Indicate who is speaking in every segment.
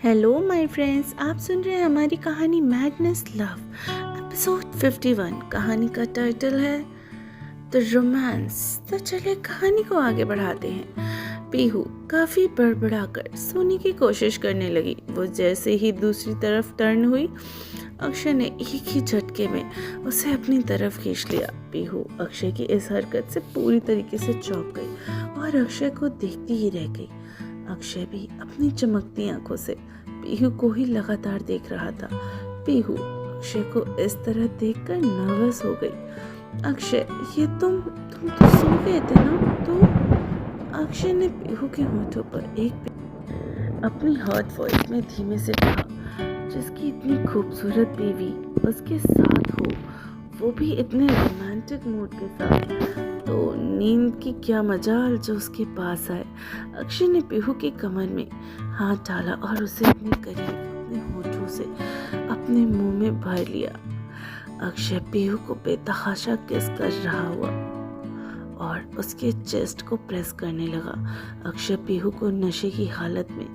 Speaker 1: Hello my friends, आप सुन रहे हैं हमारी कहानी मैडनेस लव एपिसोड 51। कहानी का टाइटल है द रोमांस। तो चलिए कहानी को आगे बढ़ाते हैं। पीहू काफी बड़बड़ाकर सोने की कोशिश करने लगी। वो जैसे ही दूसरी तरफ टर्न हुई, अक्षय ने एक ही झटके में उसे अपनी तरफ खींच लिया। पीहू अक्षय की इस हरकत से पूरी तरीके से चौंक गई और अक्षय को देखती ही रह गई। अक्षय भी अपनी चमकती आंखों से पीहू को ही लगातार देख रहा था। पीहू अक्षय को इस तरह देखकर नर्वस हो गई। अक्षय, ये तुम तो सो गए थे ना? तो अक्षय ने पीहू के होठों पर अपनी हॉट वॉइस में धीमे से कहा, जिसकी इतनी खूबसूरत बीवी उसके साथ हो, वो भी इतने रोमांटिक मूड के साथ, तो नींद की क्या मजाल जो उसके पास आए। अक्षय ने पीहू की कमर में हाथ डाला और उसे अपने करीब अपने होठों से अपने मुंह में भर लिया। अक्षय पीहू को बेतहाशा किस कर रहा हुआ और उसके चेस्ट को प्रेस करने लगा। अक्षय पीहू को नशे की हालत में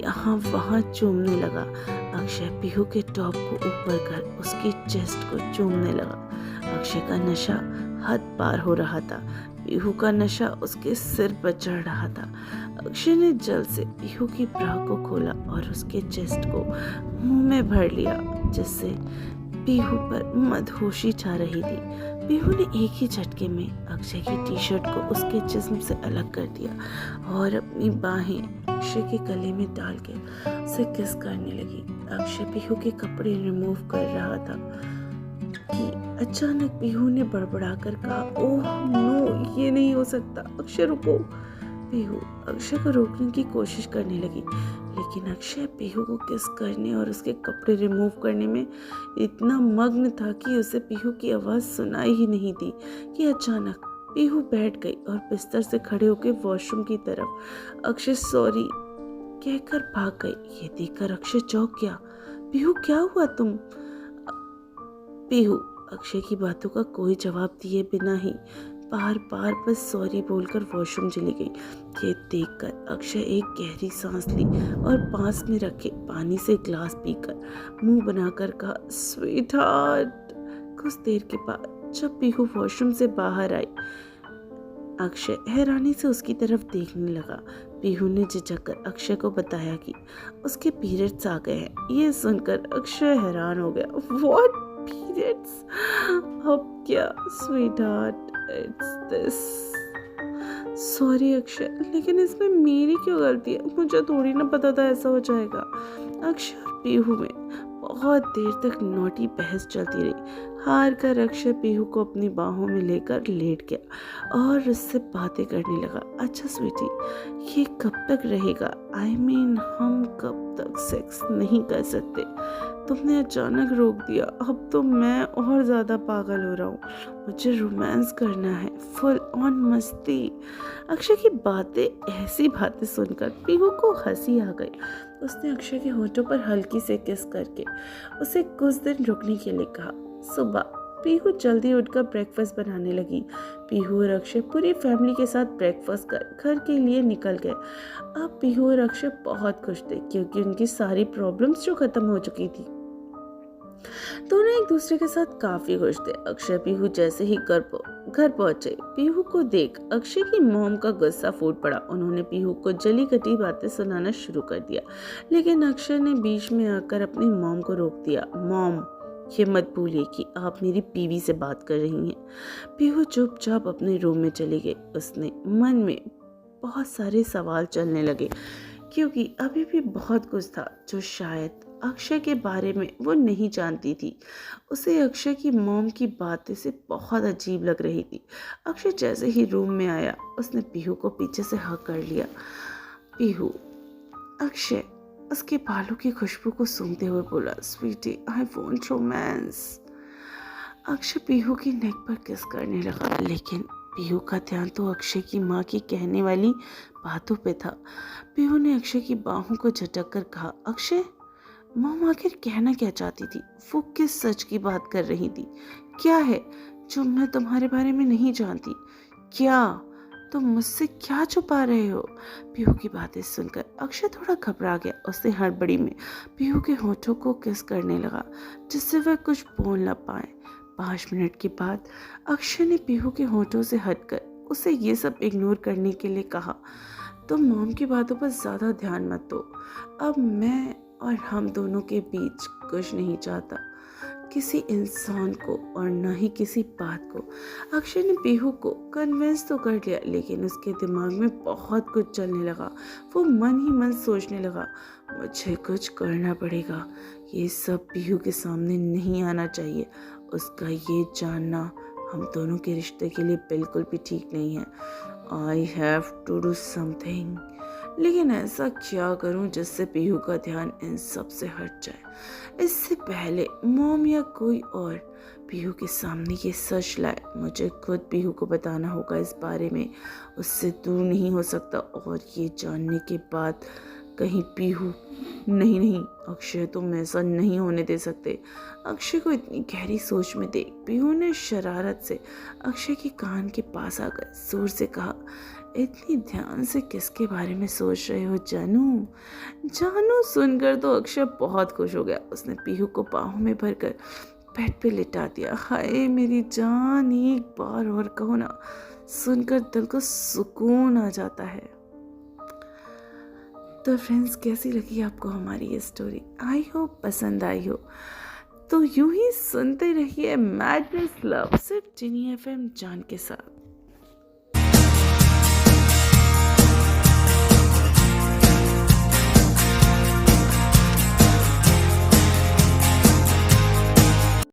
Speaker 1: यहाँ वहाँ चूमने लगा। अक्षय पीहू के टॉप को ऊपर कर उसकी चेस्ट को चूमने लगा। अक्षय का नशा हद पार हो रहा था। पीहू का नशा उसके सिर पर चढ़ रहा था। अक्षय ने जल्द से पीहू की ब्रा को खोला और उसके चेस्ट को मुंह में भर लिया, जिससे पीहू पर मदहोशी छा रही थी। पीहू ने एक ही झटके में अक्षय की टी शर्ट को उसके जिस्म से अलग कर दिया और अपनी बाहें अक्षय के गले में डाल के उसे किस करने लगी। अक्षय पीहू के कपड़े रिमूव कर रहा था कि अचानक पीहू ने बड़बड़ाकर कहा, ओह नो, ये नहीं हो सकता, अक्षय रुको। पीहू अक्षय को रोकने की कोशिश करने लगी, लेकिन अक्षय पीहू को किस करने और उसके कपड़े रिमूव करने में इतना मग्न था कि उसे पीहू की आवाज़ सुनाई ही नहीं दी कि अचानक पीहू बैठ गई और बिस्तर से खड़े होकर वॉशरूम की तरफ अक्षय सॉरी कहकर भाग गई। ये देखकर अक्षय चौंक गया। पीहू, क्या हुआ तुम? पीहू अक्षय की बातों का कोई जवाब दिए बिना ही बार बार बस सॉरी बोलकर वॉशरूम चली गई। ये देखकर अक्षय एक गहरी सांस ली और पास में रखे पानी से ग्लास पीकर मुंह बनाकर कहा, स्वीट हार्ट। कुछ देर के बाद जब पीहू वॉशरूम से बाहर आई, अक्षय हैरानी से उसकी तरफ देखने लगा। पीहू ने झिझककर अक्षय को बताया कि उसके पीरियड्स आ गए हैं। ये सुनकर अक्षय हैरान हो गया। What periods? अब क्या sweet heart, it's this. Sorry Akshay, लेकिन इसमें मेरी क्यों गलती है? मुझे थोड़ी ना पता था ऐसा हो जाएगा। अक्षय और पीहू में बहुत देर तक नोटी बहस चलती रही। हार कर अक्षय पीहू को अपनी बाहों में लेकर लेट गया और उससे बातें करने लगा। अच्छा स्वीटी, ये कब तक रहेगा? आई मीन हम कब तक सेक्स नहीं कर सकते? तुमने अचानक रोक दिया, अब तो मैं और ज़्यादा पागल हो रहा हूँ। मुझे रोमांस करना है, फुल ऑन मस्ती। अक्षय की ऐसी बातें सुनकर पीहू को हंसी आ गई। उसने अक्षय के होठों पर हल्की से किस करके उसे कुछ दिन रुकने के लिए कहा। सुबह पीहू जल्दी उठकर ब्रेकफास्ट बनाने लगी। पीहू और अक्षय पूरी फैमिली के साथ ब्रेकफास्ट कर घर के लिए निकल गए। अब पीहू और अक्षय बहुत खुश थे क्योंकि उनकी सारी प्रॉब्लम्स जो खत्म हो चुकी थी। दोनों एक दूसरे के साथ काफी खुश थे। अक्षय पीहू जैसे ही घर पहुंचे, पीहू को देख अक्षय की मॉम का गुस्सा फूट पड़ा। उन्होंने पीहू को जली कटी बातें सुनाना शुरू कर दिया, लेकिन अक्षय ने बीच में आकर अपनी मॉम को रोक दिया। मॉम, ये मत भूलिए कि आप मेरी बीवी से बात कर रही हैं। पीहू चुपचाप अपने रूम में चली गई। उसने मन में बहुत सारे सवाल चलने लगे क्योंकि अभी भी बहुत कुछ था जो शायद अक्षय के बारे में वो नहीं जानती थी। उसे अक्षय की मॉम की बातें से बहुत अजीब लग रही थी। अक्षय जैसे ही रूम में आया, उसने पीहू को पीछे से हक कर लिया। पीहू अक्षय उसके बालों की खुशबू को सूंघते हुए बोला, sweetie I want romance. Akshay Pihu की नेक पर किस करने लगा, लेकिन पीहू का ध्यान तो अक्षय की माँ की कहने वाली बातों पे था। पीहू ने अक्षय की बाहों को झटक कर कहा, अक्षय, मॉम आखिर कहना क्या चाहती थी? वो किस सच की बात कर रही थी? क्या है जो मैं तुम्हारे बारे में नहीं जानती? क्या तुम मुझसे क्या छुपा रहे हो? पीहू की बातें सुनकर अक्षय थोड़ा घबरा गया। उसने हड़बड़ी में पीहू के होठों को किस करने लगा जिससे वह कुछ बोल न पाए। 5 मिनट के बाद अक्षय ने पीहू के होठों से हटकर उसे ये सब इग्नोर करने के लिए कहा, तुम मॉम की बातों पर ज़्यादा ध्यान मत दो। अब मैं और हम दोनों के बीच कुछ नहीं चाहता, किसी इंसान को और न ही किसी बात को। अक्षय ने पीहू को कन्विंस तो कर लिया, लेकिन उसके दिमाग में बहुत कुछ चलने लगा। वो मन ही मन सोचने लगा, मुझे कुछ करना पड़ेगा, ये सब पीहू के सामने नहीं आना चाहिए। उसका ये जानना हम दोनों के रिश्ते के लिए बिल्कुल भी ठीक नहीं है। I have to do something. लेकिन ऐसा क्या करूं जिससे पीहू का ध्यान इन सब से हट जाए। इससे पहले मॉम या कोई और पीहू के सामने ये सच लाए, मुझे खुद पीहू को बताना होगा इस बारे में। उससे दूर नहीं हो सकता। और ये जानने के बाद कहीं पीहू नहीं, अक्षय तुम ऐसा नहीं होने दे सकते। अक्षय को इतनी गहरी सोच में देख पीहू ने शरारत से अक्षय के कान के पास आकर जोर से कहा, इतनी ध्यान से किसके बारे में सोच रहे हो जानू? जानू सुनकर तो अक्षय बहुत खुश हो गया। उसने पीहू को बाहों में भरकर बेड पे लिटा दिया। हाय मेरी जान, एक बार और कहो ना, सुनकर दिल को सुकून आ जाता है। तो फ्रेंड्स, कैसी लगी आपको हमारी ये स्टोरी? आई होप पसंद आई हो। तो यूं ही सुनते रहिए मैडनेस लव सिर्फ जिनी FM जान के साथ।